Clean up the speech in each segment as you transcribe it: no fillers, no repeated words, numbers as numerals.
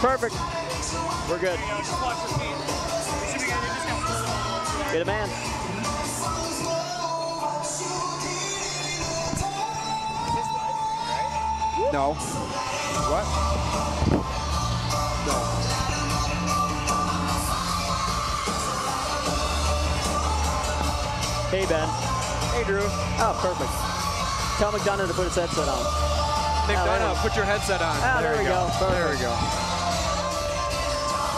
Perfect. We're good. Get a man. No. What? No. Hey, Ben. Hey, Drew. Oh, perfect. Tell McDonough to put his headset on. McDonough, put your headset on. There we go. There we go.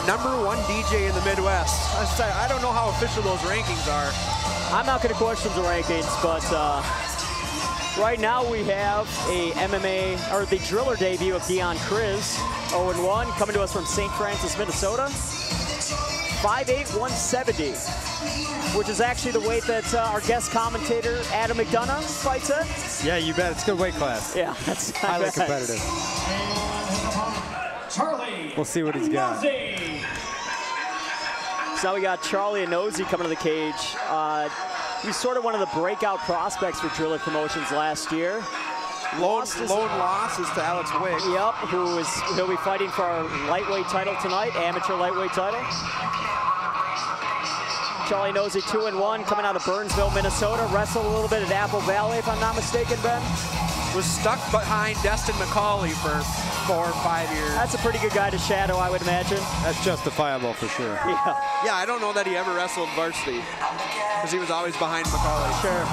#1 DJ in the Midwest. I don't know how official those rankings are. I'm not going to question the rankings, but right now we have a MMA, or the driller debut of Dion Kriz, 0-1, coming to us from St. Francis, Minnesota. 5'8", 170, which is actually the weight that our guest commentator, Adam McDonough, fights at. Yeah, you bet. It's a good weight class. Yeah, that's highly competitive. Charlie. We'll see what he's got. So now we got Charlie Anozie coming to the cage. He was sort of one of the breakout prospects for Driller Promotions last year. Lone loss is to Alex Wigg. Yep, he'll be fighting for our lightweight title tonight, amateur lightweight title. Charlie Anozie 2-1, coming out of Burnsville, Minnesota. Wrestled a little bit at Apple Valley, if I'm not mistaken, Ben. Was stuck behind Destin McCauley for 4 or 5 years. That's a pretty good guy to shadow, I would imagine. That's justifiable for sure. Yeah. Yeah, I don't know that he ever wrestled varsity because he was always behind McCauley. Sure.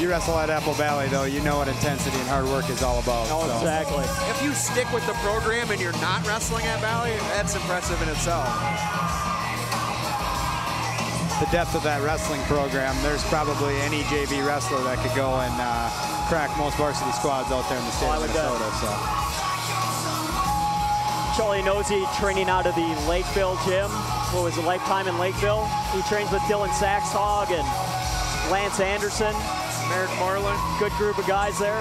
You wrestle at Apple Valley, though, you know what intensity and hard work is all about. Oh, so. Exactly. If you stick with the program and you're not wrestling at Valley, that's impressive in itself. The depth of that wrestling program, there's probably any JV wrestler that could go and crack most varsity squads out there in the state of Minnesota. So. Charlie Anozie training out of the Lakeville gym. What was it, Lifetime in Lakeville? He trains with Dylan Saxhog and Lance Anderson. Merrick Moreland. Good group of guys there.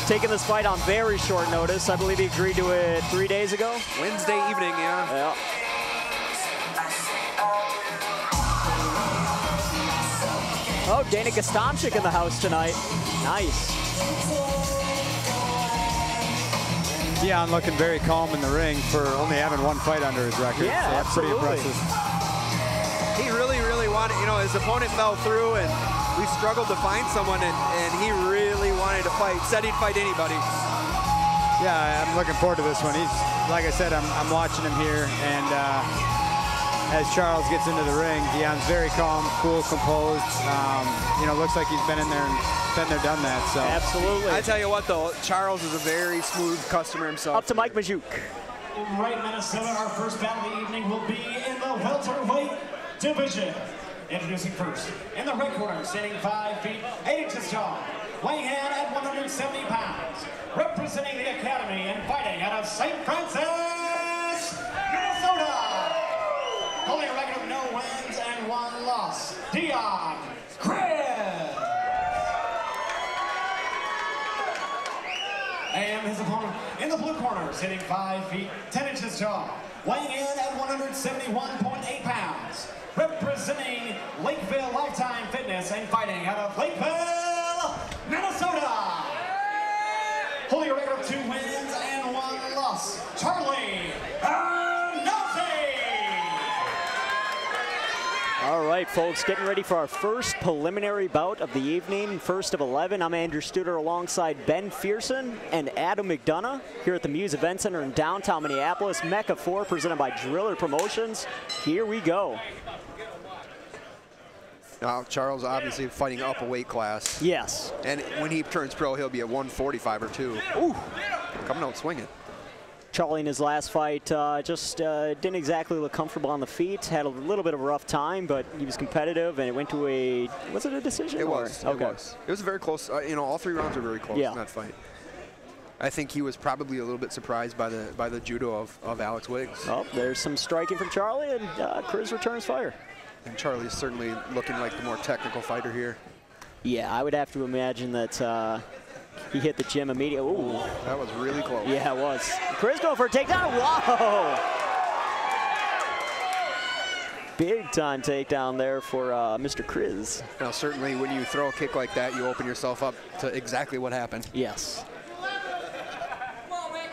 Taking this fight on very short notice. I believe he agreed to it 3 days ago. Wednesday evening, yeah. Yeah. Oh, Dana Gostomczyk in the house tonight. Nice. Dion looking very calm in the ring for only having 1 fight under his record. Yeah, so that's absolutely. pretty impressive. He really wanted, you know, his opponent fell through and we struggled to find someone and he really wanted to fight. Said he'd fight anybody. Yeah, I'm looking forward to this one. He's, like I said, I'm watching him here, and as Charles gets into the ring, Dion's very calm, cool, composed. You know, looks like he's been in there and done that. So absolutely. I tell you what, though, Charles is a very smooth customer himself. Up to Mike Majuk. Right, Minnesota, our first battle of the evening will be in the welterweight division. Introducing first, in the red corner, standing 5 feet 8 inches tall, weighing in at 170 pounds, representing the academy and fighting out of St. Francis, Minnesota. Holding a record of no wins and 1 loss, Dion Kriz. And his opponent in the blue corner, sitting 5 feet 10 inches tall, weighing in at 171.8 pounds, representing Lakeville Lifetime Fitness and fighting out of Lakeville, Minnesota. Holding a record of 2 wins and 1 loss, Charlie Anozie. All right, folks, getting ready for our first preliminary bout of the evening, first of 11. I'm Andrew Studer alongside Ben Fearson and Adam McDonough here at the Muse Event Center in downtown Minneapolis, Mecca 4, presented by Driller Promotions. Here we go. Now, Charles obviously fighting up a weight class. Yes. And when he turns pro, he'll be at 145 or 2. Ooh, coming out swinging. Charlie in his last fight just didn't exactly look comfortable on the feet. Had a little bit of a rough time, but he was competitive, and it went to a, was it a decision? It was. Okay. It was very close. You know, all 3 rounds were very close in that fight. I think he was probably a little bit surprised by the judo of Alex Wiggs. Oh, there's some striking from Charlie, and Kriz returns fire. And Charlie's certainly looking like the more technical fighter here. Yeah, I would have to imagine that he hit the gym immediately. Ooh. That was really close. Yeah, it was. Kriz going for a takedown. Whoa! Big time takedown there for Mr. Kriz. Now, certainly when you throw a kick like that, you open yourself up to exactly what happened. Yes.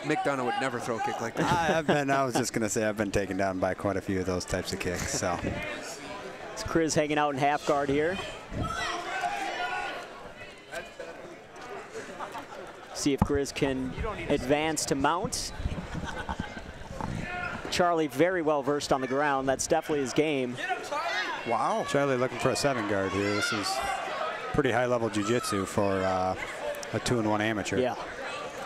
Mick Dunn would never throw a kick like that. I was just going to say, I've been taken down by quite a few of those types of kicks. So It's Kriz hanging out in half guard here. See if Kriz can advance to mount. Charlie very well versed on the ground. That's definitely his game. wow, Charlie looking for a 7 guard here. This is pretty high level jiu-jitsu for a 2-1 amateur. Yeah.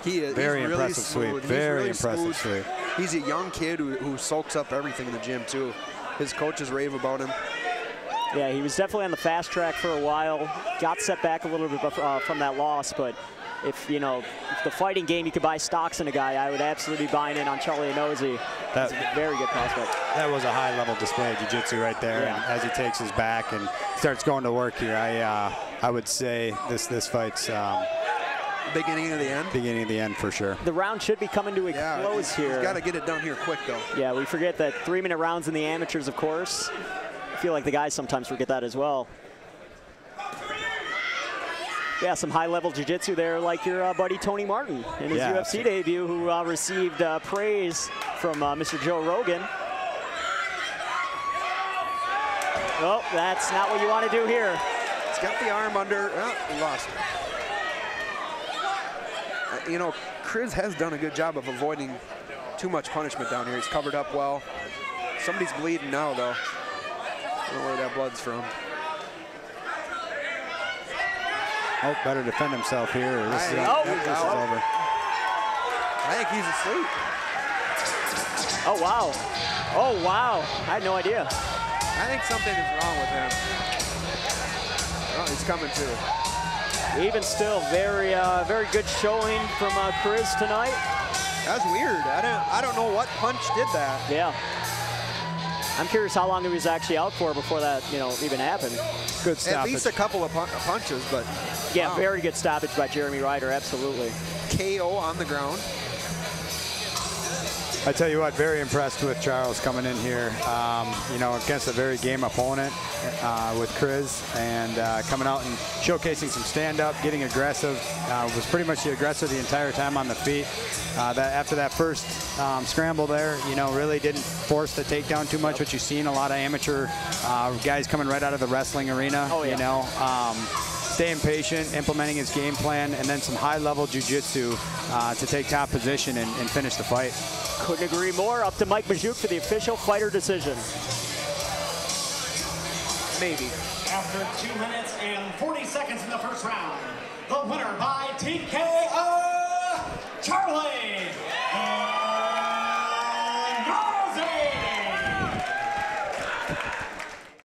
He is Very he's really impressive smooth. sweep. He's Very really impressive smooth. sweep. He's a young kid who soaks up everything in the gym too. His coaches rave about him. Yeah, he was definitely on the fast track for a while. Got set back a little bit from that loss, but if the fighting game, you could buy stocks in a guy, I would absolutely be buying in on Charlie Anozie. That's a very good prospect. That was a high-level display of jiu-jitsu right there. Yeah. And as he takes his back and starts going to work here, I would say this fight's Beginning of the end. beginning of the end for sure. The round should be coming to a close here. He's got to get it done here quick, though. Yeah, we forget that 3-minute rounds in the amateurs, of course. I feel like the guys sometimes forget that as well. Yeah, some high-level jiu-jitsu there, like your buddy Tony Martin in his UFC debut, who received praise from Mr. Joe Rogan. Oh, that's not what you want to do here. He's got the arm under. Oh, he lost. Kriz has done a good job of avoiding too much punishment down here. He's covered up well. Somebody's bleeding now, though. I don't know where that blood's from. Oh, better defend himself here. This is over. I think he's asleep. Oh, wow. Oh, wow. I had no idea. I think something is wrong with him. Oh, he's coming too. Even still, very good showing from Kriz tonight. That's weird. I don't know what punch did that. Yeah. I'm curious how long he was actually out for before that, even happened. Good stoppage. At least a couple of punches, but Yeah, wow. Very good stoppage by Jeremy Ryder, absolutely. KO on the ground. I tell you what, very impressed with Charles coming in here, against a very game opponent with Kriz, and coming out and showcasing some stand-up, getting aggressive. Was pretty much the aggressor the entire time on the feet. After that first scramble there, really didn't force the takedown too much, which you've seen a lot of amateur guys coming right out of the wrestling arena. Oh, yeah. Staying patient, implementing his game plan, and then some high-level jiu-jitsu to take top position and finish the fight. Couldn't agree more. Up to Mike Majuk for the official fighter decision. Maybe. After 2 minutes and 40 seconds in the first round, the winner by TKO, Charlie